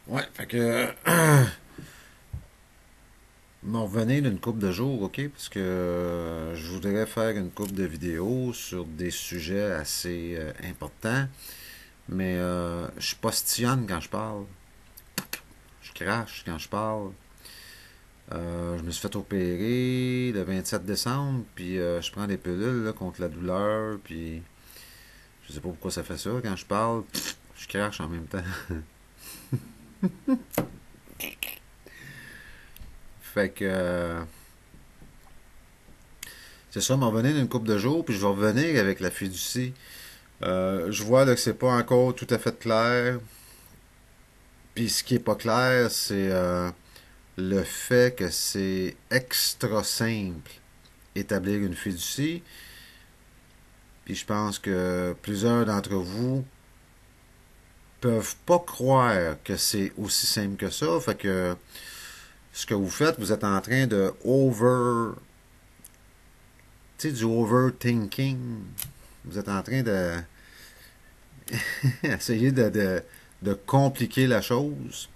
Ouais, fait que m'en revenez d'une couple de jours, ok? Parce que je voudrais faire une couple de vidéos sur des sujets assez importants, mais je postillonne quand je parle, je crache quand je parle. Je me suis fait opérer le 27 décembre, puis je prends des pilules là, contre la douleur, puis je sais pas pourquoi ça fait ça. Quand je parle, je crache en même temps. Fait que c'est ça, m'en revenir d'une couple de jours, puis je vais revenir avec la fiducie. Je vois là, que c'est pas encore tout à fait clair. Puis ce qui est pas clair, c'est le fait que c'est extra simple établir une fiducie. Puis je pense que plusieurs d'entre vous peuvent pas croire que c'est aussi simple que ça. Fait que ce que vous faites, vous êtes en train de tu sais, du overthinking. Vous êtes en train de essayer de compliquer la chose.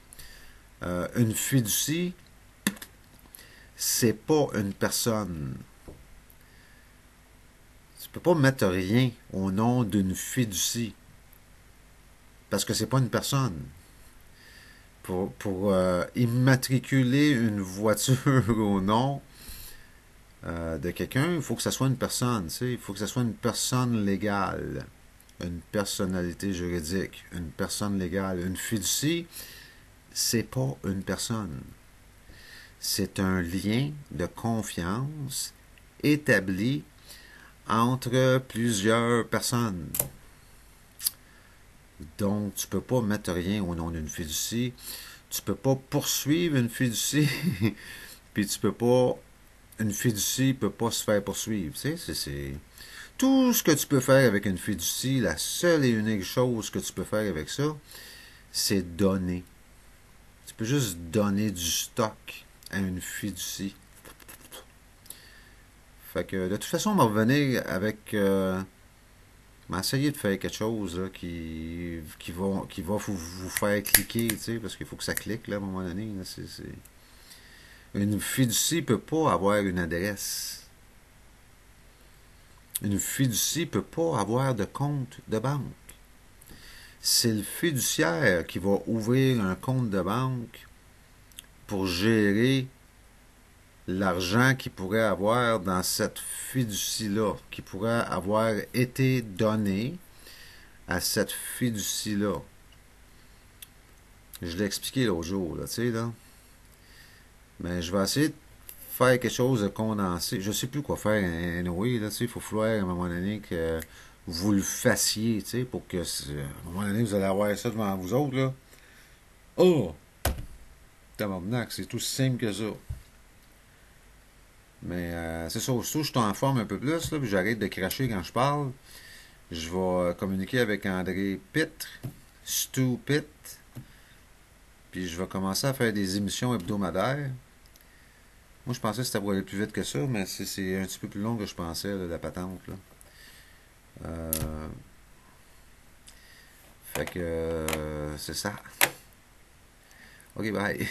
Une fiducie, c'est pas une personne. Tu peux pas mettre rien au nom d'une fiducie parce que c'est pas une personne. Pour immatriculer une voiture au nom de quelqu'un, il faut que ça soit une personne. Tu sais, il faut que ça soit une personne légale, une personnalité juridique, une personne légale. Une fiducie, c'est pas une personne. C'est un lien de confiance établi entre plusieurs personnes. Donc, tu peux pas mettre rien au nom d'une fiducie. Tu peux pas poursuivre une fiducie. Puis tu peux pas. Une fiducie peut pas se faire poursuivre. Tu sais, c'est. Tout ce que tu peux faire avec une fiducie, la seule et unique chose que tu peux faire avec ça, c'est donner. Tu peux juste donner du stock à une fiducie. Fait que de toute façon, on va revenir avec essayer de faire quelque chose là, qui va vous faire cliquer, tu sais, parce qu'il faut que ça clique là, à un moment donné. Là, Une fiducie peut pas avoir une adresse. Une fiducie peut pas avoir de compte de banque. C'est le fiduciaire qui va ouvrir un compte de banque pour gérer l'argent qu'il pourrait avoir dans cette fiducie-là, qui pourrait avoir été donné à cette fiducie-là. Je l'ai expliqué l'autre jour, là, tu sais, là. Mais je vais essayer de faire quelque chose de condensé. Je sais plus quoi faire, anyway, là, tu sais, il faut falloir à un moment donné que vous le fassiez, tu sais, pour que, à un moment donné, vous allez avoir ça devant vous autres, là. Oh! Tabarnak, c'est tout simple que ça. Mais c'est ça, surtout je t'en forme un peu plus, là, puis j'arrête de cracher quand je parle. Je vais communiquer avec André Pitre, Stu Pitt, puis je vais commencer à faire des émissions hebdomadaires. Moi, je pensais que ça pourrait aller plus vite que ça, mais c'est un petit peu plus long que je pensais, là, la patente. Là. Euh, fait que c'est ça. Ok, bye.